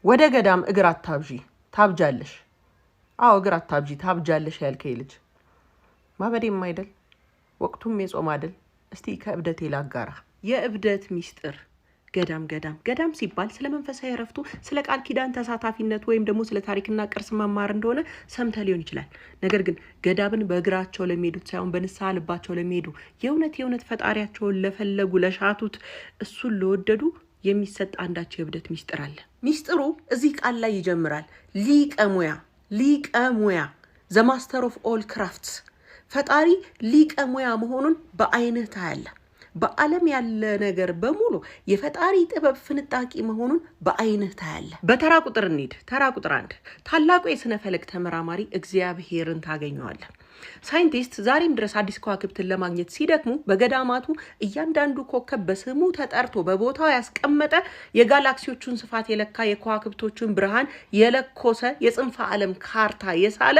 ወደ ገዳም እግር አታብዢ ታብጃለሽ። አዎ እግር አታብዢ ታብጃለሽ ያልከኝ ልጅ ማበዴም አይደል ወቅቱም የጾም አይደል? እስቲ ከእብደቴ ላጋራ። የእብደት ሚስጥር ገዳም ሲባል ስለ መንፈሳዊ ረፍቱ ስለ ቃል ኪዳን ተሳታፊነት ወይም ደግሞ ስለ ታሪክና ቅርስ መማር እንደሆነ ሰምተ ሊሆን ይችላል። ነገር ግን ገዳምን በእግራቸው ለሚሄዱት ሳይሆን በንስሐ ልባቸው ለሚሄዱ የእውነት ፈጣሪያቸውን ለፈለጉ ለሻቱት እሱን ለወደዱ የሚሰጥ አንዳቸው የእብደት ሚስጥር አለ። ሚስጥሩ እዚህ ቃል ላይ ይጀምራል። ሊቀ ሙያ ዘ ማስተር ኦፍ ኦል ክራፍትስ። ፈጣሪ ሊቀ ሙያ መሆኑን በአይንህ ታያለህ። በዓለም ያለ ነገር በሙሉ የፈጣሪ ጥበብ ፍንጣቂ መሆኑን በአይንህ ታያለህ። በተራ ቁጥር እንሂድ። ተራ ቁጥር 1 ታላቁ የስነ ፈለክ ተመራማሪ እግዚአብሔርን ታገኘዋለህ። ሳይንቲስት ዛሬም ድረስ አዲስ ከዋክብትን ለማግኘት ሲደክሙ በገዳማቱ እያንዳንዱ ኮከብ በስሙ ተጠርቶ በቦታው ያስቀመጠ የጋላክሲዎቹን ስፋት የለካ የከዋክብቶቹን ብርሃን የለኮሰ የጽንፈ ዓለም ካርታ የሳለ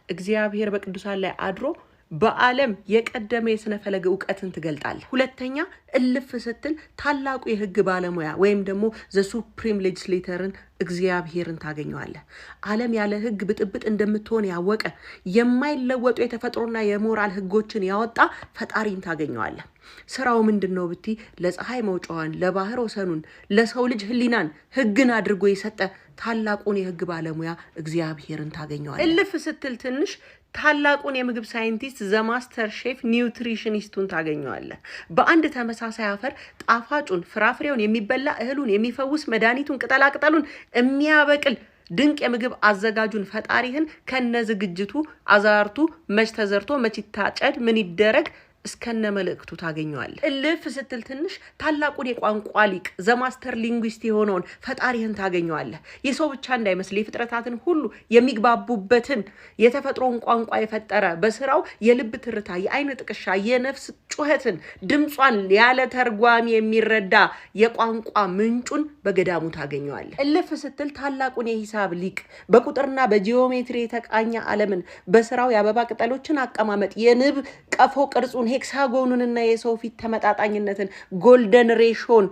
እግዚአብሔር በቅዱሳን ላይ አድሮ በዓለም የቀደመ የስነ ፈለክ ዕውቀትን ትገልጣለህ። ሁለተኛ እልፍ ስትል ታላቁ የህግ ባለሙያ ወይም ደግሞ ዘ ሱፕሪም ሌጅስሌተርን እግዚአብሔርን ታገኘዋለህ። ዓለም ያለ ህግ ብጥብጥ እንደምትሆን ያወቀ የማይለወጡ የተፈጥሮና የሞራል ህጎችን ያወጣ ፈጣሪን ታገኘዋለህ። ስራው ምንድነው ብቲ ለፀሐይ መውጫዋን ለባህር ወሰኑን ለሰው ልጅ ህሊናን ህግን አድርጎ የሰጠ ታላቁን የህግ ባለሙያ እግዚአብሔርን ታገኘዋለህ። እልፍ ስትል ትንሽ ታላቁን የምግብ ሳይንቲስት ዘ ማስተር ሼፍ ኒውትሪሽኒስቱን ታገኘዋለህ። በአንድ ተመሳሳይ አፈር ጣፋጩን ፍራፍሬውን የሚበላ እህሉን የሚፈውስ መድኃኒቱን ቅጠላቅጠሉን የሚያበቅል ድንቅ የምግብ አዘጋጁን ፈጣሪህን ከነዝግጅቱ አዛርቱ መች ተዘርቶ መች ይታጨድ ምን ይደረግ እስከነ መልእክቱ ታገኘዋለህ። እልፍ ስትል ትንሽ ታላቁን የቋንቋ ሊቅ ዘ ማስተር ሊንጉዊስት የሆነውን ፈጣሪህን ታገኘዋለህ። የሰው ብቻ እንዳይመስል የፍጥረታትን ሁሉ የሚግባቡበትን የተፈጥሮን ቋንቋ የፈጠረ በስራው የልብ ትርታ፣ የአይን ጥቅሻ፣ የነፍስ ጩኸትን ድምጿን ያለ ተርጓሚ የሚረዳ የቋንቋ ምንጩን በገዳሙ ታገኘዋለህ። እልፍ ስትል ታላቁን የሂሳብ ሊቅ በቁጥርና በጂኦሜትሪ የተቃኘ ዓለምን በስራው የአበባ ቅጠሎችን አቀማመጥ የንብ ቀፎ ቅርጹን ሄክሳጎኑንና የሰው ፊት ተመጣጣኝነትን ጎልደን ሬሾን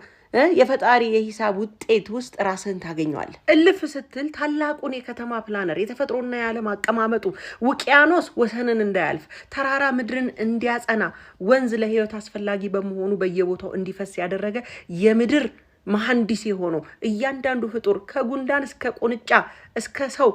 የፈጣሪ የሂሳብ ውጤት ውስጥ ራስን ታገኘዋለህ። እልፍ ስትል ታላቁን የከተማ ፕላነር የተፈጥሮና የዓለም አቀማመጡ ውቅያኖስ ወሰንን እንዳያልፍ ተራራ ምድርን እንዲያጸና ወንዝ ለህይወት አስፈላጊ በመሆኑ በየቦታው እንዲፈስ ያደረገ የምድር መሐንዲስ የሆነው እያንዳንዱ ፍጡር ከጉንዳን እስከ ቁንጫ እስከ ሰው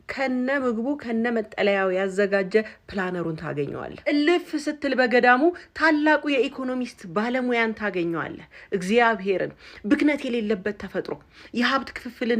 ከነ ምግቡ ከነ መጠለያው ያዘጋጀ ፕላነሩን ታገኘዋለህ። እልፍ ስትል በገዳሙ ታላቁ የኢኮኖሚስት ባለሙያን ታገኘዋለህ እግዚአብሔርን። ብክነት የሌለበት ተፈጥሮ የሀብት ክፍፍልን